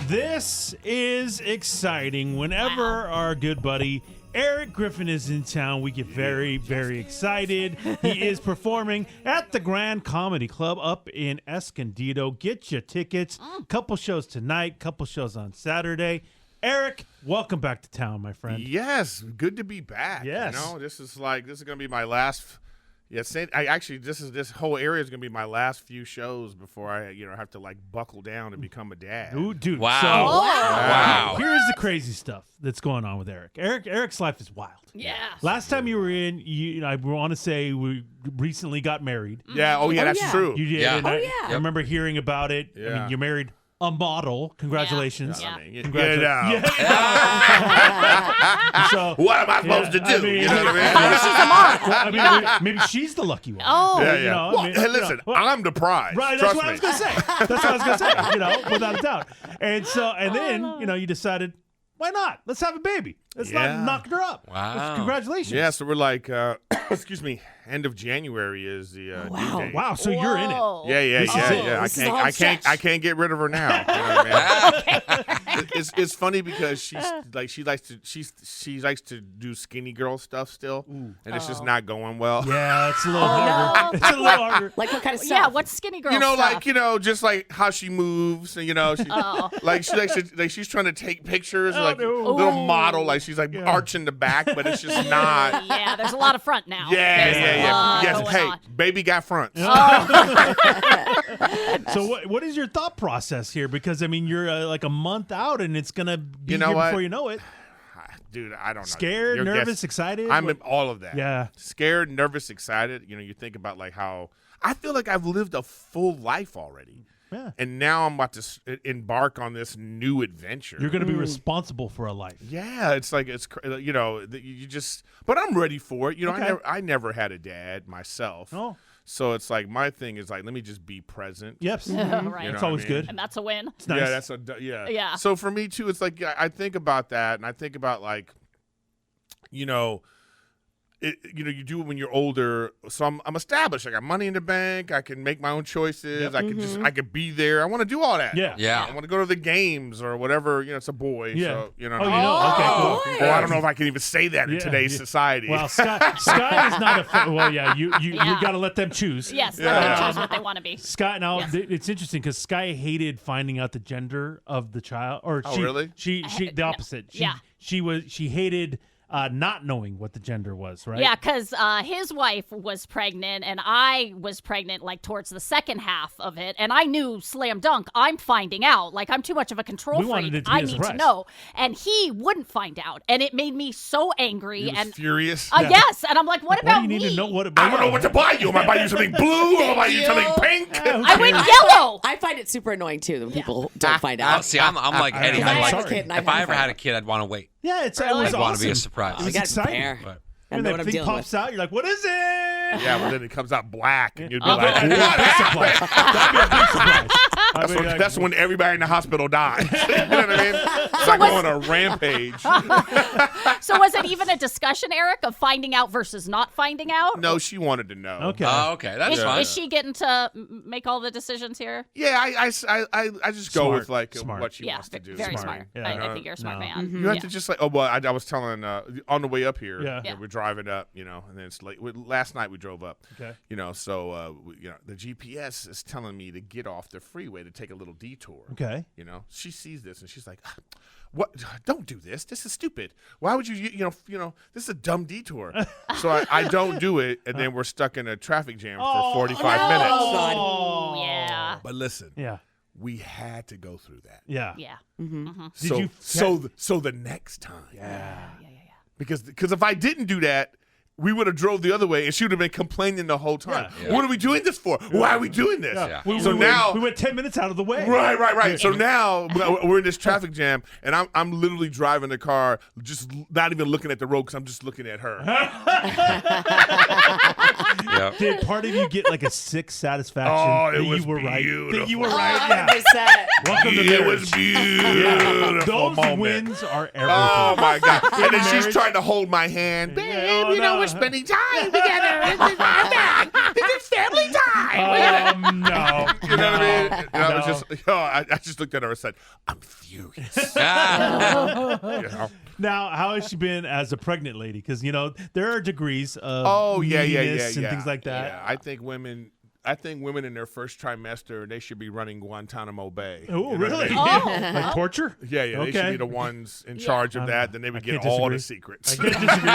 This is exciting. Whenever our good buddy Erik Griffin is in town, we get very, very excited. He is performing at the Grand Comedy Club up in Escondido. Get your tickets. Couple shows tonight, couple shows on Saturday. Erik, welcome back to town, my friend. Yes, good to be back. Yes. You know, this is going to be my last. This whole area is going to be my last few shows before I, have to buckle down and become a dad. Ooh, dude. Wow. So, Wow. Here's the crazy stuff that's going on with Erik. Erik's life is wild. Yeah. Last time you were in, I want to say we recently got married. Yeah. Oh, yeah. That's true. You did. Yeah. And Oh, I remember hearing about it. I Yeah. mean, you're married a model. Congratulations. Yeah. Congratulations. So, What am I supposed to do? I mean, You know what I mean? She's a model. I mean, maybe she's the lucky one. Oh. Yeah, You yeah. know, I Well, mean, hey, listen, I'm the prize. Right, Trust that's what I me. was gonna say. That's what I was gonna say. Without a doubt. And so, and then you decided, why not? Let's have a baby. Let's not knock her up. Wow. Congratulations. Yeah, so we're excuse me, end of January is the due date. Wow. So you're in it. Whoa. Yeah. This is it. This is the home stretch. I can't get rid of her now. You know what I mean? It's funny because she likes to do skinny girl stuff still, and it's just not going well. Yeah, it's a little harder. no. It's a little harder. Like what kind of stuff? Yeah, what's skinny girl stuff? Just like how she moves, and she, she's trying to take pictures, like no. little model, like she's arching the back, but it's just not. Yeah, there's a lot of front now. Yeah. Yes, going hey, on. baby got fronts. So what is your thought process here? Because I mean, you're like a month out, and it's gonna be You know here what? before you know it. Dude, I don't know. Scared, Your nervous, guess- excited. I'm in all of that. Yeah. Scared, nervous, excited. You think about how I feel like I've lived a full life already. Yeah. And now I'm about to embark on this new adventure. You're gonna be responsible for a life. Yeah, it's like you just. But I'm ready for it. Okay. I never had a dad myself. Oh. So it's like my thing is let me just be present. Yep. Right. You know It's what always I mean? good. And that's a win. It's nice. Yeah, that's yeah. Yeah. So for me too, it's like I think about that, and I think about you do it when you're older. So I'm established. I got money in the bank. I can make my own choices. Yep. I could be there. I want to do all that. Yeah. Yeah. I want to go to the games or whatever. It's a boy. Yeah. So Oh, what I mean? Okay, cool. Well, I don't know if I can even say that in Yeah, today's yeah. society. Well, Sky is not a. Well, yeah. You got to let them choose. Yes, let them choose what they want to be. Sky. Now Yes. it's interesting because Sky hated finding out the gender of the child. Or Oh, really? She the opposite. She hated not knowing what the gender was. Right. Yeah, because his wife was pregnant, and I was pregnant towards the second half of it, and I knew slam dunk. I'm finding out. I'm too much of a control We freak. wanted it to be I a need surprise. to know, and he wouldn't find out, and it made me so angry. He was And furious. yes, and I'm like, what Why about do you need me? to know what? I don't know what to buy you. Am I buying you something blue? Am I buying you something pink? I went yellow. I find it super annoying too when people don't find out. See, I'm like Eddie. I I'm have like, a kid and if I I ever haven't had a kid, I'd want to wait. Yeah, it was I'd awesome. want to be a surprise. It was gotta exciting. prepare. But I And know that what I'm thing dealing pops with. out. You're like, what is it? Yeah, but then it comes out black, and you'd be That'd be a big surprise. That'd be a big surprise. I mean, That's when everybody in the hospital dies. You know what I mean? It's like going on a rampage. So was it even a discussion, Erik, of finding out versus not finding out? No, she wanted to know. Okay. oh, okay, that's fine. Is she getting to make all the decisions here? Yeah, I just go Smart. with Smart. what she Yeah, wants to do. very Smart. smart. Yeah. I think you're a smart No. man. You have Yeah. to just I was telling on the way up here. Yeah. Yeah. We're driving up, and then it's late. Last night we drove up. Okay. So the GPS is telling me to get off the freeway to take a little detour. Okay. She sees this and she's like, "What? Don't do this. This is stupid. Why would you? This is a dumb detour." So I don't do it, and then we're stuck in a traffic jam for 45 minutes. Oh, God. Oh, yeah. But listen, Yeah. we had to go through that. Yeah. Yeah. Did So the next time, Yeah. because if I didn't do that, we would have drove the other way, and she would have been complaining the whole time. Yeah. What are we doing this for? Why are we doing this? Yeah. So now we went 10 minutes out of the way. Right. So now we're in this traffic jam, and I'm literally driving the car, just not even looking at the road because I'm just looking at her. Yep. Did part of you get like a sick satisfaction Oh, it that was you were right? That beautiful. you were right. Yeah. 100%. Welcome to It marriage. was beautiful. Those moment. wins are everything. Oh my God! And then she's marriage. trying to hold my hand, babe. Oh, no. We're spending time together. This is family time. No. You know what I mean? And I was just, I just looked at her and said, I'm furious. Ah. You know? Now, how has she been as a pregnant lady? Because, there are degrees of neediness and things like that. Yeah, I think women in their first trimester, they should be running Guantanamo Bay. Oh, You know what I really? mean? Oh. Like torture? Yeah, they should Okay. be the ones in charge of that. Then they would I get can't all disagree. the secrets. I can't disagree.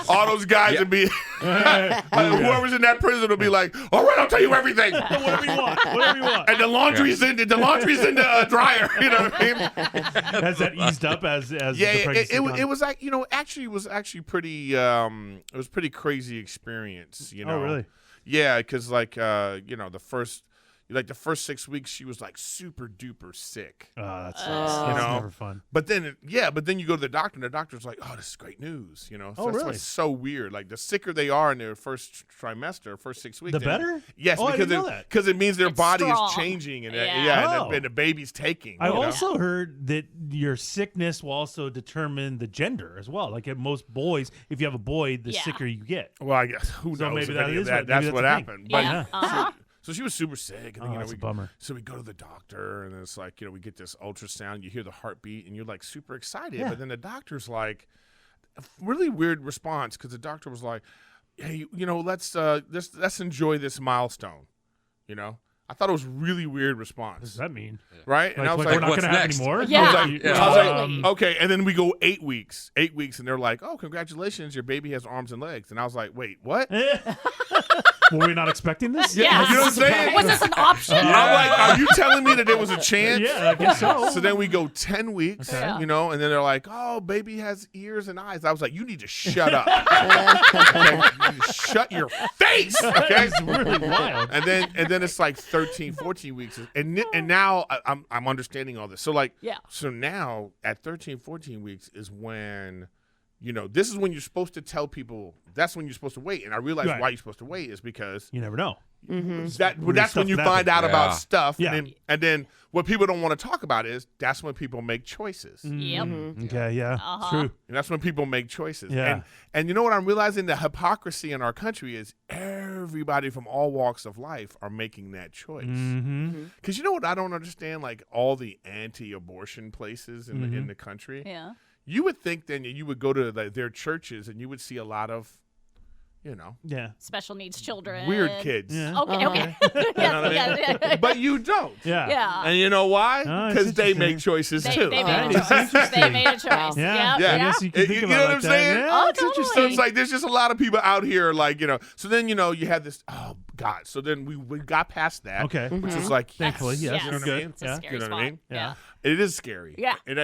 All those guys would be, whoever's in that prison will be like, all right, I'll tell you everything. Whatever you want. Whatever you want. And the laundry's in the dryer. You know what I mean? Has that eased up as the Yeah, pregnancy it was like actually was pretty. It was pretty crazy experience. Oh, really? Yeah, because the first 6 weeks she was like super duper sick. Oh, that's You know? never fun. But then you go to the doctor and the doctor's like, oh, this is great news. So Oh, that's why really? it's so weird. Like the sicker they are in their first trimester, first 6 weeks, The better? Yes, Oh, I because didn't know that. because it means their It's body strong. is changing and Yeah. and the baby's taking. I you know? also heard that your sickness will also determine the gender as well. Like at most boys, if you have a boy, the Yeah. sicker you get. Well, I guess who So knows maybe if that any of is that. what- maybe That's that's what a thing. happened. Yeah. But so she was super sick, and then, Oh, that's a bummer. So we go to the doctor, and it's like we get this ultrasound. You hear the heartbeat, and you're like super excited. Yeah. But then the doctor's like, a really weird response because the doctor was like, "Hey, let's enjoy this milestone." I thought it was a really weird What does response, that mean? right? And I was we're like, not what's going to have next? any more? Yeah. I was like, Totally. okay, and then we go 8 weeks, and they're like, "Oh, congratulations, your baby has arms and legs." And I was like, "Wait, what?" Were we not expecting this? Yeah. You know what I'm saying? Was this an option? I'm like, are you telling me that there was a chance? Yeah, I guess so. So then we go 10 weeks, Okay. and then they're like, oh, baby has ears and eyes. I was like, you need to shut up. Okay? You need to shut your face. Okay. It's really wild. And then it's like 13, 14 weeks. And now I'm understanding all this. So so now at 13, 14 weeks is when, this is when you're supposed to tell people, that's when you're supposed to wait. And I realized Right. why you're supposed to wait is because You never know. that's when stuff you can find out happen. about Yeah. stuff. Yeah. And then what people don't want to talk about is that's when people make choices. Yep. Okay, yeah. True. And that's when people make choices. Yeah. And you know what I'm realizing? The hypocrisy in our country is everybody from all walks of life are making that choice. Mm-hmm. Because you know what I don't understand? Like all the anti-abortion places in the country. Yeah. You would think then you would go to their churches and you would see a lot of, Yeah. Special needs children. weird kids. Yeah. Okay. Okay. You know what I mean? But you don't. Yeah. Yeah. And you know why? Oh, it's Because they interesting. make choices They, too. they, That made a is choice. interesting. They made a choice. Wow. Yeah. Yeah. I guess you can You think know about it what like I'm that. saying? Yeah, Oh, it's interesting. So it's like there's just a lot of people out here, so then you had this. Oh God! So then we got past that. Okay. Which was like, Thankfully, yes. Yes. You know what I mean? It's a Yeah. scary You know what I spot. mean? Yeah. It is scary. Yeah. And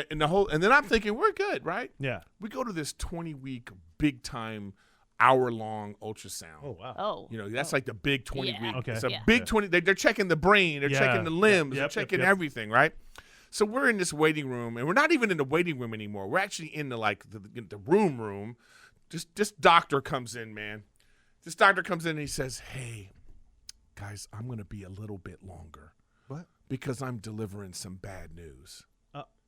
then I'm thinking we're good, right? Yeah. We go to this 20-week big time, hour-long ultrasound. Oh, wow. Oh. That's like the big 20 Yeah. week. Okay. It's a Yeah. big 20. They're checking the brain. They're Yeah. checking the limbs. Yep, They're checking yep. everything, right? So we're in this waiting room, and we're not even in the waiting room anymore. We're actually in the room. This doctor comes in, man. This doctor comes in and he says, "Hey, guys, I'm going to be a little bit longer. What? Because I'm delivering some bad news.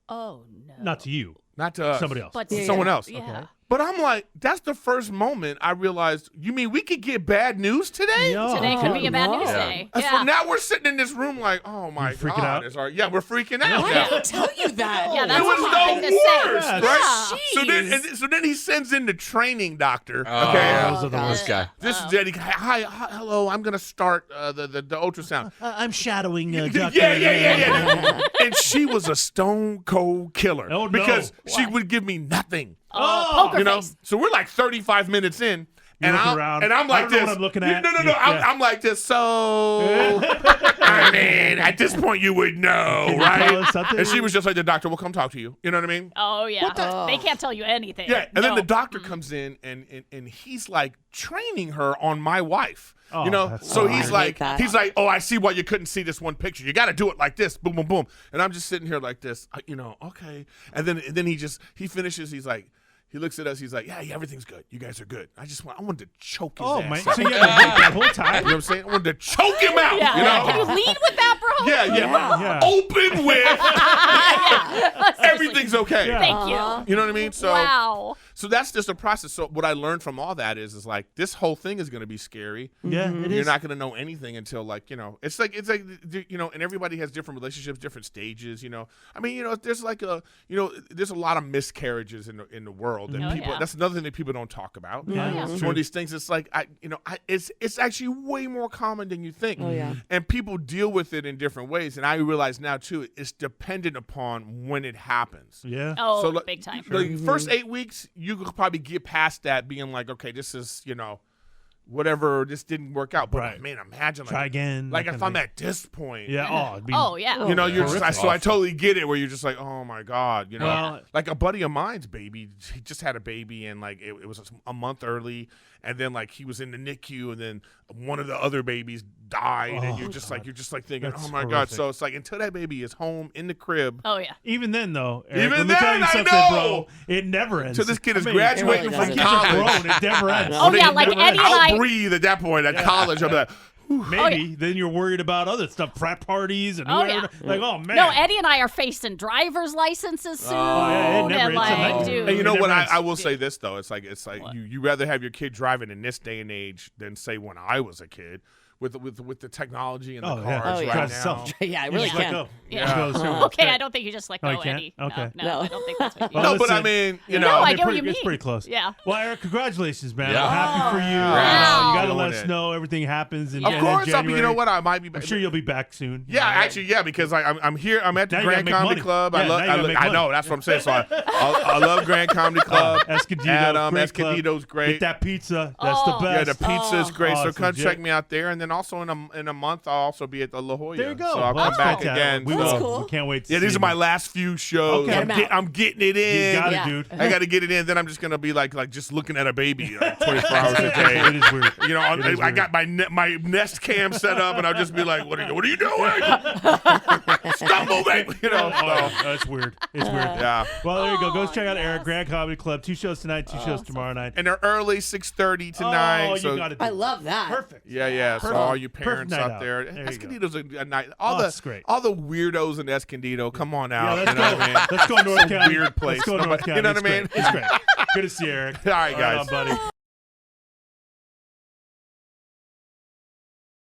Oh no. Not to you. Not to us. Somebody else. But To someone else. Yeah. Okay. But I'm like, that's the first moment I realized, you mean we could get bad news today? Yeah. Today could be a bad no. news Yeah. day. And Yeah. So now we're sitting in this room like, oh my You freaking God. out? Yeah, we're freaking out Why now. did I tell you that? Yeah, that's It was a hard the thing to say. worst, Yeah. right? Jeez. So then he sends in the training doctor. Oh, Okay. yeah. Those are the God. worst. This guy. This is Eddie. Hi, hello. I'm gonna start the ultrasound. I'm shadowing Yeah. And she was a stone cold killer Oh, no. because she would give me nothing. Oh, poker You know, face. so we're like 35 minutes in. You look around. I'm I like don't know this. what I'm looking at. No. Yeah. I'm like this. So, I mean, at this point, you would know, Can you tell us right? something? And she was just like, the doctor will come talk to you. You know what I mean? Oh yeah. They can't tell you anything. Yeah. And then No. the doctor comes in and he's like training her on my wife. Oh, You know, that's so so he's weird. I hate like, that. oh, I see why you couldn't see this one picture. You got to do it like this, boom, boom, boom. And I'm just sitting here like this, okay. And then he finishes. He's like, he looks at us. He's like, yeah, everything's good. You guys are good. I wanted to choke his Oh, ass. my. out. So you had to wait that whole You time? know what I'm saying? I wanted to choke him out. Yeah. You know? Can you lead with that, bro? Yeah. Yeah. Open with Yeah. Seriously. everything's okay. Yeah. Thank you. You know what I mean? So Wow. So that's just a process. So what I learned from all that is like this whole thing is going to be scary. Yeah, it You're is. not going to know anything until like, it's like and everybody has different relationships, different stages, I mean, there's like there's a lot of miscarriages in the world that people, that's another thing that people don't talk about. Yeah, It's one of these things. It's like, it's actually way more common than you think. Oh, yeah. And people deal with it in different ways. And I realize now too, it's dependent upon when it happens. Yeah. Oh, So, like, big time. The first 8 weeks, you could probably get past that being like, okay, this is, whatever, this didn't work out. But Right. man, imagine Try again. like that if kind of I'm at this point. thing. Yeah. Oh, it'd be, Oh, yeah. You're just horrific. so I totally get it where you're just like, oh my God, Well- like a buddy of mine's baby, he just had a baby and like it was a month early, and then like he was in the NICU, and then one of the other babies died, and Oh, you're just like thinking, That's oh my God. horrific. So it's like until that baby is home in the crib, Oh, yeah. Even then, though, Eric, Even let me tell then, you I something, know! bro. It never ends. till this kid is I mean, graduating it really from Kids doesn't. are college. grown. It never ends. Oh, yeah, It like never Eddie ends. and I- I'll breathe at that point at college. I'll be like, Maybe then you're worried about other stuff, frat parties and Oh, whatever. yeah. Like, oh man. No, Eddie and I are facing driver's licenses soon. yeah, it never and ends. like, It's a dude. and you know It what? never ends. I will say this though. It's like you rather have your kid driving in this day and age than say when I was a kid with the technology and the Oh, yeah. cars Oh, yeah. right Tries now. to sell. Yeah, I really Just let can. go. Yeah. Just goes through. Okay, I don't think you just let Oh, go, you can't? Eddie. Okay. No, I don't think that's what you Well, No, but I listen, mean, you No, know, I get what pretty, you mean. It's pretty close. Yeah. Well, Eric, congratulations, man. Yeah. I'm happy for you. Wow. You got to Doing let us it. know everything happens. In, of in course, January. you know what? I might be I'm back. sure you'll be back soon. Yeah, actually, yeah, because I'm here. I'm at the Now you gotta Grand make Comedy money. Club. Yeah, I love. now you gotta make I money. know. That's what I'm saying. So I love Grand Comedy Club. Escondido, Adam great club. Escondido's great. Get that pizza. That's Oh. the Yeah, best. the pizza is great. Oh, So it's come legit. check me out there, and then also in a month I'll also be at the La Jolla. There you go. So I'll Well, come that's back fantastic. again. We That's will. cool. We can't wait to Yeah, these see are my you. last few shows. Okay. I'm getting it in. You got Yeah. it, dude. I got to get it in. Then I'm just gonna be like just looking at a baby like 24 hours a day. It is weird. You know, It is I weird. got my Nest Cam set up, and I'll just be like, "What are you doing? Stop moving!" You know. Oh, So, that's weird. It's weird. yeah. Well, there you go. Go check out Eric yes. Grand Comedy Club. 2 shows tonight, 2 shows tomorrow night. And they're early, 6:30 tonight. Oh, you so got it. I love that. Perfect. yeah. So Perfect. all you Perfect parents night out out. there, There you go. Escondido's a night. Oh, it's great. All the weirdos in Escondido, come on Yeah, out. let's you know go. what I mean? Let's go North County. Weird place. Let's go North County. You know what I It's mean? great. It's great. Good to see you, Eric. All right, guys. Right on, buddy.